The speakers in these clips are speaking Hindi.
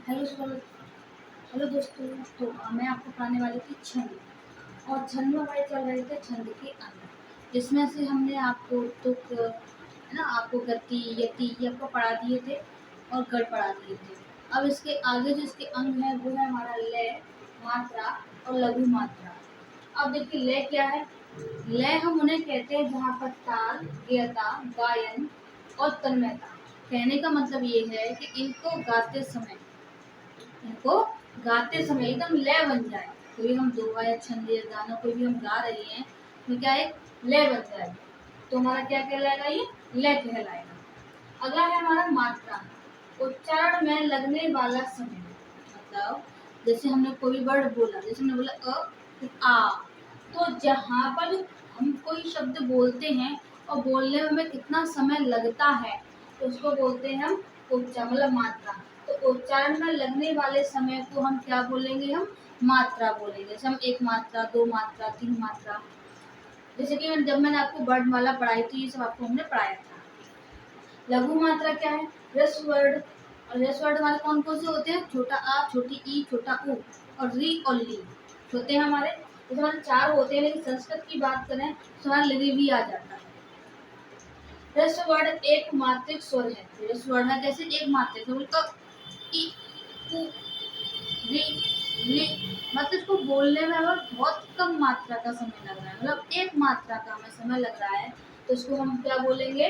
Hello sir. हेलो दोस्तों। तो मैं आपको पढ़ाने वाली थी छंद। और छंद में हमारे चल रहे थे छंद के अंग, जिसमें से हमने आपको तुक है ना, आपको गति यति ये आपको पढ़ा दिए थे और गढ़ पढ़ा दिए थे। अब इसके आगे जो इसके अंग है वो है हमारा लय, मात्रा और लघु मात्रा। अब देखिए लय क्या है। लय हम उन्हें कहते हैं जहाँ पर ताल, गेयता, गायन और तन्मयता। कहने का मतलब ये है कि इनको गाते समय एकदम लय बन जाए। कोई हम दोहा या छंद या गाना कोई भी हम गा रहे हैं तो क्या एक लय बन जाए, तो हमारा क्या कहलाएगा, ये लय कहलाएगा। अगला है हमारा मात्रा। उच्चारण में लगने वाला समय, मतलब जैसे हमने कोई वर्ड बोला, जैसे हमने बोला फिर आ, तो जहाँ पर हम कोई शब्द बोलते हैं और बोलने में हमें कितना समय लगता है तो उसको बोलते हैं हम उच्चारण, मतलब मात्रा। तो उच्चारण में लगने वाले समय को हम क्या बोलेंगे, हम मात्रा बोलेंगे। जैसे हम एक मात्रा, दो मात्रा, तीन मात्रा। जैसे कि जब मैंने आपको वर्णमाला पढ़ाई थी, ये सब आपको हमने पढ़ाया था। लघु मात्रा क्या है, ह्रस्व वर्ण। और ह्रस्व वर्ण हमारे कौन कौन से होते हैं, छोटा आ, छोटी ई, छोटा उ और री और ली होते हैं हमारे। जैसे हमारे चार होते हैं, लेकिन संस्कृत की बात करें तो हमारा ली भी आ जाता है। ह्रस्व वर्ण एक मात्रिक स्वर है। ह्रस्व वर्ण है जैसे एक मात्रिक, ई, उ, री, ली, मतलब इसको बोलने में हमें बहुत कम मात्रा का समय लग रहा है, मतलब एक मात्रा का हमें समय लग रहा है, तो इसको हम क्या बोलेंगे,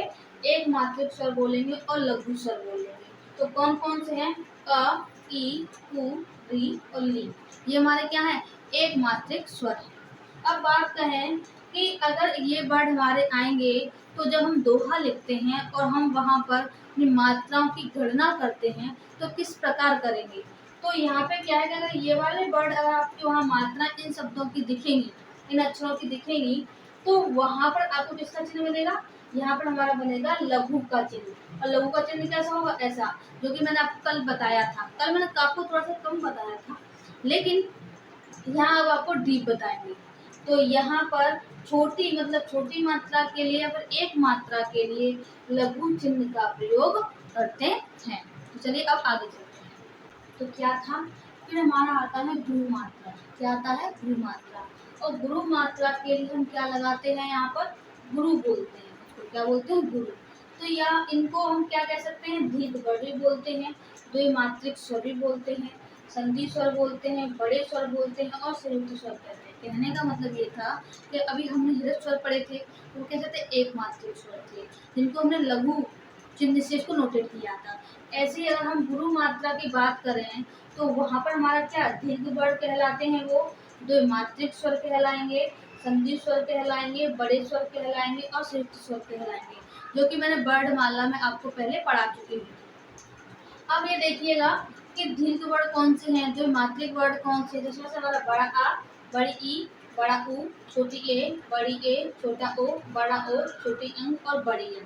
एक मात्रिक स्वर बोलेंगे और लघु स्वर बोलेंगे। तो कौन कौन से हैं, अ, ई, उ, री और ली, ये हमारे क्या है, एक मात्रिक स्वर है। अब बात करें कि अगर ये वर्ड हमारे आएंगे तो जब हम दोहा लिखते हैं और हम वहाँ पर अपनी मात्राओं की गणना करते हैं तो किस प्रकार करेंगे। तो यहाँ पे क्या है कि अगर ये वाले वर्ड अगर आपके वहाँ मात्रा इन शब्दों की दिखेंगी, इन अक्षरों की दिखेंगी, तो वहाँ पर आपको किसका चिन्ह बनेगा, यहाँ पर हमारा बनेगा लघु का चिन्ह। और लघु का चिन्ह कैसा होगा, ऐसा, जो कि मैंने आपको कल बताया था। कल मैंने आपको थोड़ा सा कम बताया था, लेकिन यहाँ अब आपको डीप बताएंगे। तो यहाँ पर छोटी, मतलब छोटी मात्रा के लिए या फिर एक मात्रा के लिए लघु चिन्ह का प्रयोग करते हैं। तो चलिए अब आगे चलते हैं। तो क्या था, फिर हमारा आता है गुरु मात्रा। क्या आता है, गुरु मात्रा। और गुरु मात्रा के लिए हम क्या लगाते हैं, यहाँ पर गुरु बोलते हैं। तो क्या बोलते हैं, गुरु। तो या इनको हम क्या कह सकते हैं, दीर्घ वर्ण भी बोलते हैं, द्विमात्रिक स्वर भी बोलते हैं, संधि स्वर बोलते हैं, बड़े स्वर बोलते हैं और संयुक्त स्वर कहते हैं। कहने का मतलब ये था कि अभी हमने ह्रस्व स्वर पढ़े थे, वो कैसे थे, एक मात्रिक स्वर थे, जिनको हमने लघु चिन्ह से इसको नोटेट किया था। ऐसे ही अगर हम गुरु मात्रा की बात करें तो वहाँ पर हमारा क्या, दीर्घ वर्ण कहलाते हैं, वो द्विमात्रिक स्वर कहलाएंगे, संधि स्वर कहलाएंगे, बड़े स्वर कहलाएंगे और संयुक्त स्वर कहलाएंगे, जो कि मैंने वर्णमाला में आपको पहले पढ़ा चुकी हूँ। अब ये देखिएगा कि दीर्घ वर्ण कौन से हैं, द्विमात्रिक वर्ण कौन से, जिसमें से हमारा बड़ा आ, बड़ी ई, बड़ा उ, छोटी ए, बड़ी ए, छोटा ओ, बड़ा ओ, छोटी अंग और बड़ी ए।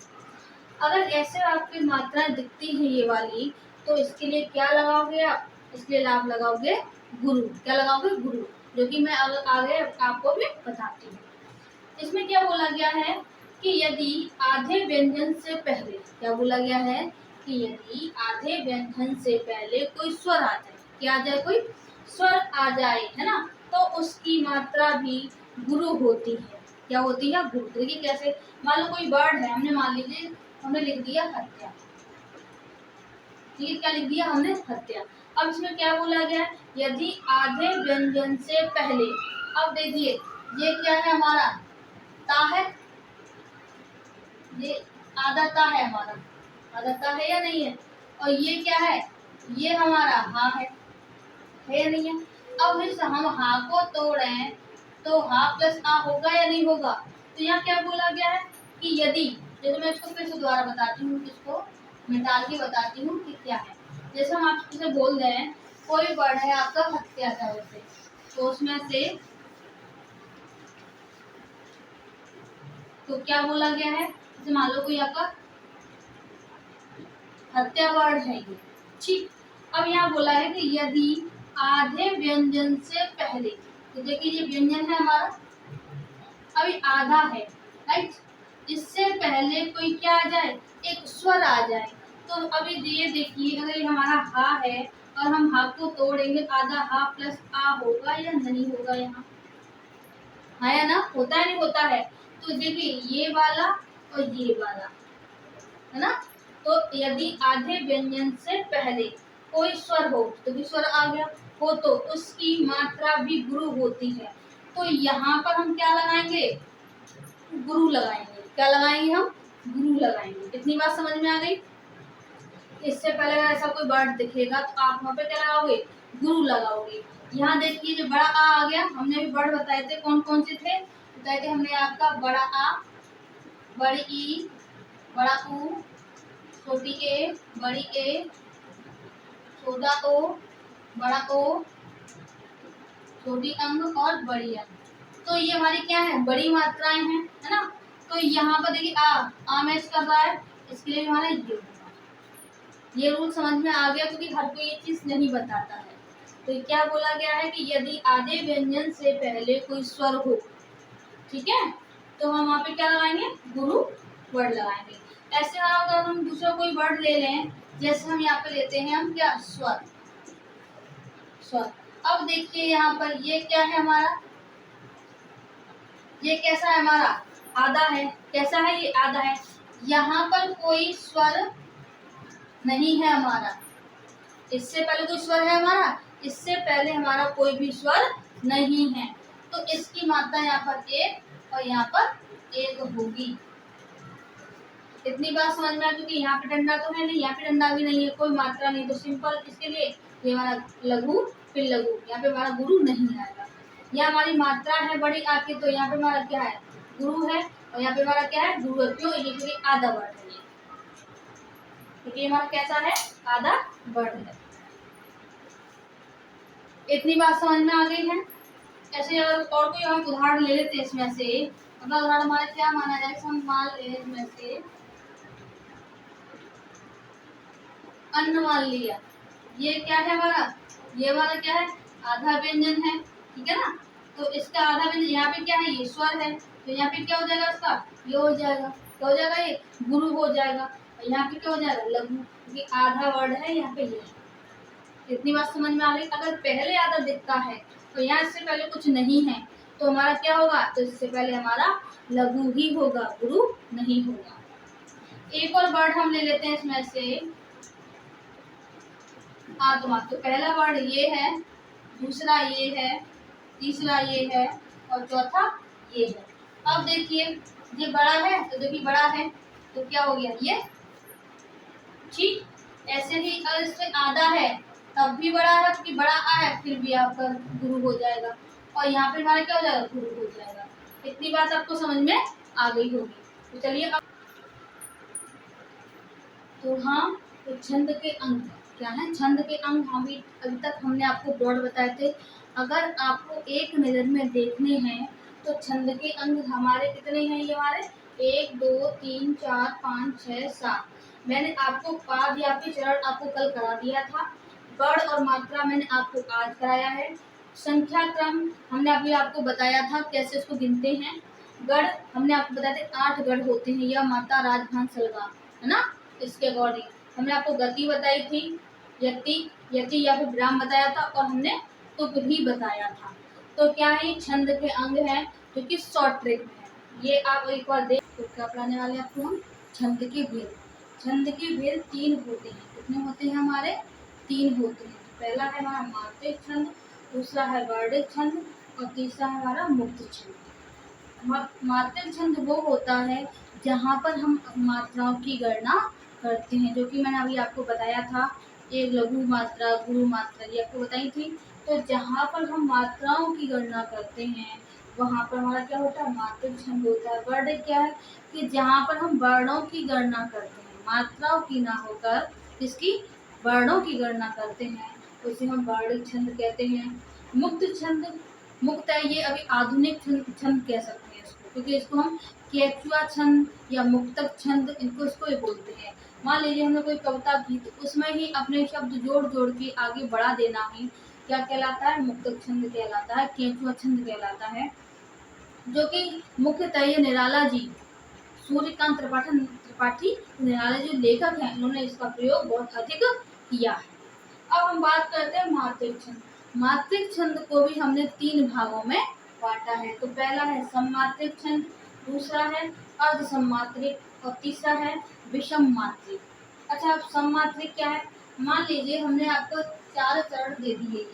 अगर ऐसे आपकी मात्राएं दिखती हैं ये वाली, तो इसके लिए क्या लगाओगे आप, इसके लिए आप लगाओगे गुरु। क्या लगाओगे, गुरु, जो कि मैं आगे आपको भी बताती हूँ। इसमें क्या बोला गया है कि यदि आधे व्यंजन से पहले, क्या बोला गया है कि यदि आधे व्यंजन से पहले कोई स्वर आ जाए, क्या आ जाए, कोई स्वर आ जाए, है ना, तो उसकी मात्रा भी गुरु होती है। क्या होती है, गुरु। देखिए कैसे, मान लो कोई वर्ड है, हमने मान लीजिए हमने लिख दिया हत्या, ठीक है, क्या लिख दिया हमने, हत्या। अब इसमें क्या बोला गया है, यदि आधे व्यंजन से पहले। अब देखिए ये क्या है, हमारा ता है, ये आधा ता है हमारा, आधा ता है या नहीं है, और ये क्या है, ये हमारा हा है या नहीं है। अब इस हम हा को तोड़ें तो हा प्लस आ होगा या नहीं होगा। तो यहाँ क्या बोला गया है कि यदि, जैसे मैं इसको फिर से दोबारा बताती हूँ, इसको मिटा के बताती हूँ कि क्या है। जैसे हम आपसे बोल रहे हैं कोई वर्ड है आपका हत्या का, वैसे तो उसमें से तो क्या बोला गया है, जैसे मान लो कोई आपका हत्या वर्ड है ये, ठीक। अब यहाँ बोला है कि यदि आधे व्यंजन से पहले, तो देखिए ये व्यंजन है हमारा, अभी आधा है, राइट, इससे पहले कोई क्या आ जाए, एक स्वर आ जाए। तो अभी ये देखिए अगर ये हमारा हा है और हम हा को तोड़ेंगे, आधा हा प्लस आ होगा या नहीं होगा, यहाँ हाँ या ना, होता है नहीं होता है। तो देखिए ये वाला और ये वाला है ना, तो यदि आधे व्यंजन से पहले कोई स्वर हो तो भी स्वर आ गया, हो तो उसकी मात्रा भी गुरु होती है। तो यहाँ पर हम क्या लगाएंगे, गुरु लगाएंगे। क्या लगाएंगे हम, गुरु लगाएंगे। इतनी बात समझ में आ गई। इससे पहले अगर ऐसा कोई वर्ड दिखेगा तो आप वहाँ पे क्या लगाओगे, गुरु लगाओगे। यहाँ देखिए जो बड़ा आ गया, हमने भी वर्ड बताए थे, कौन कौन से थे बताए थे हमने आपका, बड़ा आ, बड़ी ई, बड़ा ऊ, छोटी ए, बड़ी ए, छोटा ओ, बड़ा ओ, छोटी अंग और बड़ी अंग। तो ये हमारी क्या है, बड़ी मात्राएं हैं, है ना। तो यहाँ पर देखिए आ मैच कर रहा है, इसके लिए हमारा ये रूल समझ में आ गया, क्योंकि हर कोई ये चीज नहीं बताता है। तो क्या बोला गया है कि यदि आधे व्यंजन से पहले कोई स्वर हो, ठीक है, तो हम वहाँ पे क्या लगाएंगे, गुरु वर्ड लगाएंगे। ऐसे अगर हम दूसरा कोई वर्ड ले लें, जैसे हम यहाँ पे लेते हैं हम क्या, स्वर, स्वर। अब देखिए यहाँ पर ये क्या है हमारा, ये कैसा है हमारा, आधा है। कैसा है ये, आधा है। यहाँ पर कोई स्वर नहीं है हमारा, इससे पहले कोई स्वर है हमारा, इससे पहले हमारा कोई भी स्वर नहीं है। तो इसकी मात्रा यहाँ पर एक और यहाँ पर एक होगी। इतनी बात समझ में आ, क्योंकि यहाँ पे डंडा तो है नहीं, यहाँ पे डंडा भी नहीं है, कोई मात्रा नहीं, तो सिंपल इसके लिए ये हमारा लघु फिर लघु, यहाँ पे हमारा गुरु नहीं आएगा। यहाँ हमारी मात्रा है बड़ी आके, तो यहाँ पे हमारा क्या है, गुरु है, और यहाँ पे हमारा क्या है, गुरु है। क्यों, ये क्योंकि आधा वर्ड है, ये क्योंकि हमारा कैसा है, आधा वर्ड है। इतनी बात समझ में आ गई है। ऐसे अगर और कोई हम उदाहरण ले लेते हैं इसमें से, अगला उदाहरण हमारा क्या माना जाए, हम मान ले इसमें से अन्न मान लिया। ये क्या है हमारा, ये हमारा क्या है, आधा व्यंजन है, ठीक है ना। तो इसका आधा व्यंजन यहाँ पे क्या है, ये स्वर है, तो यहाँ पे क्या हो जाएगा, इसका ये हो जाएगा, क्या हो जाएगा, ये गुरु हो जाएगा। और यहाँ पे क्या हो जाएगा, लघु, क्योंकि आधा वर्ड है यहाँ पे ये। इतनी बात समझ में आ गई। अगर पहले आधा दिखता है तो यहाँ इससे पहले कुछ नहीं है, तो हमारा क्या होगा, तो इससे पहले हमारा लघु ही होगा, गुरु नहीं होगा। एक और वर्ड हम ले लेते हैं इसमें से आत्मा। तो पहला वर्ड ये है, दूसरा ये है, तीसरा ये है, और चौथा ये है। अब देखिए ये बड़ा है, तो देखिए बड़ा है तो क्या हो गया, ये ठीक। ऐसे ही अगर इसमें आधा है तब भी बड़ा है, क्योंकि बड़ा आ है, फिर भी आपका गुरु हो जाएगा, और यहाँ पे हमारा क्या हो जाएगा, गुरु हो जाएगा। इतनी बात आपको समझ में आ गई होगी। तो चलिए अब, तो हाँ, तो छंद के अंग क्या है, छंद के अंग हम अभी तक हमने आपको ब्रॉड बताए थे। अगर आपको एक नज़र में देखने हैं तो छंद के अंग हमारे कितने हैं, ये हमारे 1 2 3 4 5 6 7। मैंने आपको पाद या फिर चरण आपको कल करा दिया था, गढ़ और मात्रा मैंने आपको आज कराया है। संख्या क्रम हमने अभी आपको बताया था कैसे उसको गिनते हैं। गढ़ हमने आपको बताया था 8 गढ़ होते हैं, या माता राजभान सलगा, है ना। इसके अकॉर्डिंग हमने आपको गति बताई थी, यति यति या फिर विराम बताया था, और हमने तुक भी बताया था। तो क्या है, छंद के अंग है जो कि शॉर्ट ट्रिक में है। ये आप एक बार देख, तो क्या पढ़ाने वाले आपको हम, छंद के भेद। छंद के भेद 3 होते हैं। कितने होते हैं हमारे, 3 होते हैं। पहला है हमारा मात्रिक छंद, दूसरा है वर्णिक छंद, और तीसरा है हमारा मुक्त छंद। मात्रिक छंद वो होता है जहाँ पर हम मात्राओं की गणना करते हैं, जो कि मैंने अभी आपको बताया था, एक लघु मात्रा, गुरु मात्रा, ये आपको बताई थी। तो जहाँ पर हम मात्राओं की गणना करते हैं वहाँ पर हमारा क्या होता है, मात्रिक छंद होता है। वर्ण क्या है कि जहाँ पर हम वर्णों की गणना करते हैं, मात्राओं की ना होकर किसकी, वर्णों की गणना करते हैं, उसे हम वर्णिक छंद कहते हैं। मुक्त छंद, मुक्त है ये अभी आधुनिक छंद कह सकते हैं इसको, क्योंकि इसको हम केचुआ छंद या मुक्तक छंद, इनको इसको ही बोलते हैं। मान लीजिए हमने कोई कविता की, तो उसमें ही अपने शब्द जोड़ जोड़ के आगे बढ़ा देना ही क्या कहलाता है, मुक्तक छंद कहलाता है, केचुआ छंद कहलाता है। जो कि मुख्यतः निराला जी, सूर्यकांत त्रिपाठी निराला जो लेखक हैं, उन्होंने इसका प्रयोग बहुत अधिक किया है। अब हम बात करते हैं मात्रिक छंद। मात्रिक छंद को भी हमने 3 भागों में बांटा है। तो पहला है सममात्रिक छंद, दूसरा है अर्ध सममात्रिक और तीसरा है विषम मात्रिक। अच्छा, अब सममात्रिक क्या है? मान लीजिए हमने आपको 4 चरण दे दिए,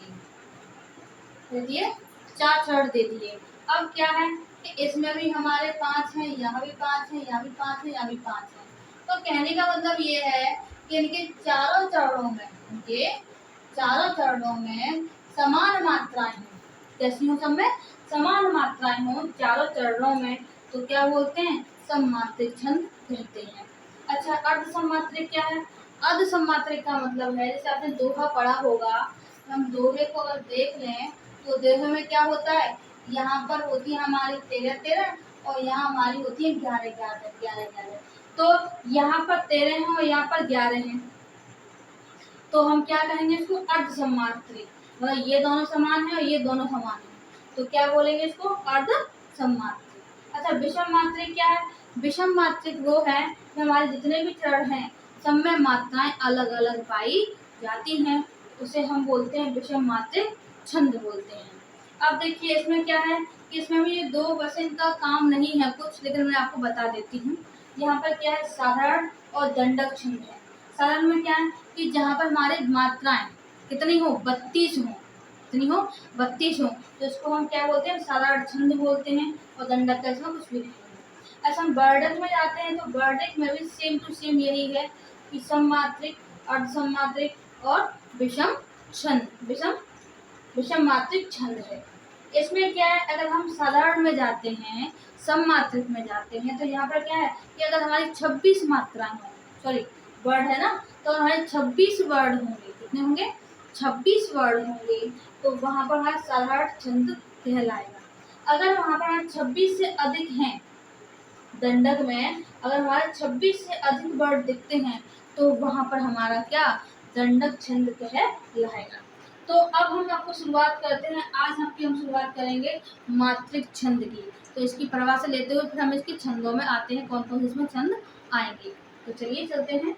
दे दिए 4 चरण दे दिए। अब क्या है कि इसमें भी हमारे 5 हैं, यहाँ भी 5 हैं, यहाँ भी 5 हैं, यहाँ भी 5 हैं। तो कहने का मतलब ये है कि इनके चारों चरणों में समान मात्राएं हैं। कैसी हो? सब में समान मात्राएं हो चारों चरणों में, तो क्या बोलते हैं? सममात्रिक छंद कहते हैं। अच्छा, अर्ध सममात्रिक क्या है? अर्ध सममात्रिक का मतलब है, जैसे आपने दोहा पढ़ा होगा, हम दोहे को अगर देख लें तो दोहे में क्या होता है, यहाँ पर होती है हमारी 13 और यहाँ हमारी होती है 11। तो यहाँ पर 13 है और यहाँ पर 11 है, तो हम क्या कहेंगे इसको? अर्ध सममात्रिक। मतलब ये दोनों समान है और ये दोनों समान है, तो क्या बोलेंगे इसको? अर्ध सममात्रिक। अच्छा, विषम मात्रिक क्या है? विषम मात्रिक वो है कि हमारे जितने भी चरण हैं सब में मात्राएं अलग अलग पाई जाती हैं, उसे हम बोलते हैं विषम मात्रिक छंद बोलते हैं। अब देखिए इसमें क्या है कि इसमें भी 2 बस इनका काम नहीं है कुछ, लेकिन मैं आपको बता देती हूँ। यहाँ पर क्या है? साधारण और दंडक छंद है। साधारण में क्या है कि जहाँ पर हमारे मात्राएं कितनी हो? 32 हो, कितनी हो? 32 हो, तो इसको हम क्या बोलते हैं? साधारण छंद बोलते हैं। और दंडक का इसमें कुछ भी नहीं है। ऐसा हम वर्णक में जाते हैं तो वर्णक में भी सेम टू सेम यही है कि सममात्रिक, अर्ध सममात्रिक और विषम छंद, विषम मात्रिक छंद है। इसमें क्या है, अगर हम साधारण में जाते हैं, सममात्रिक में जाते हैं, तो यहाँ पर क्या है कि अगर हमारी 26 मात्राएं हो, सॉरी वर्ड है ना, तो हमारे 26 वर्ड होंगे। कितने होंगे? 26 वर्ड होंगे, तो वहाँ पर हमारा साधारण छंद कहलाएगा। अगर वहाँ पर हमारे 26 से अधिक हैं, दंडक में अगर हमारे 26 से अधिक वर्ड दिखते हैं, तो वहाँ पर हमारा क्या? दंडक छंद कहलाएगा। तो अब हम आपको शुरुआत करते हैं। आज हम शुरुआत करेंगे मात्रिक छंद की। तो इसकी परिभाषा लेते हुए फिर हम इसके छंदों में आते हैं, कौन कौन से इसमें छंद आएंगे। तो चलिए चलते हैं।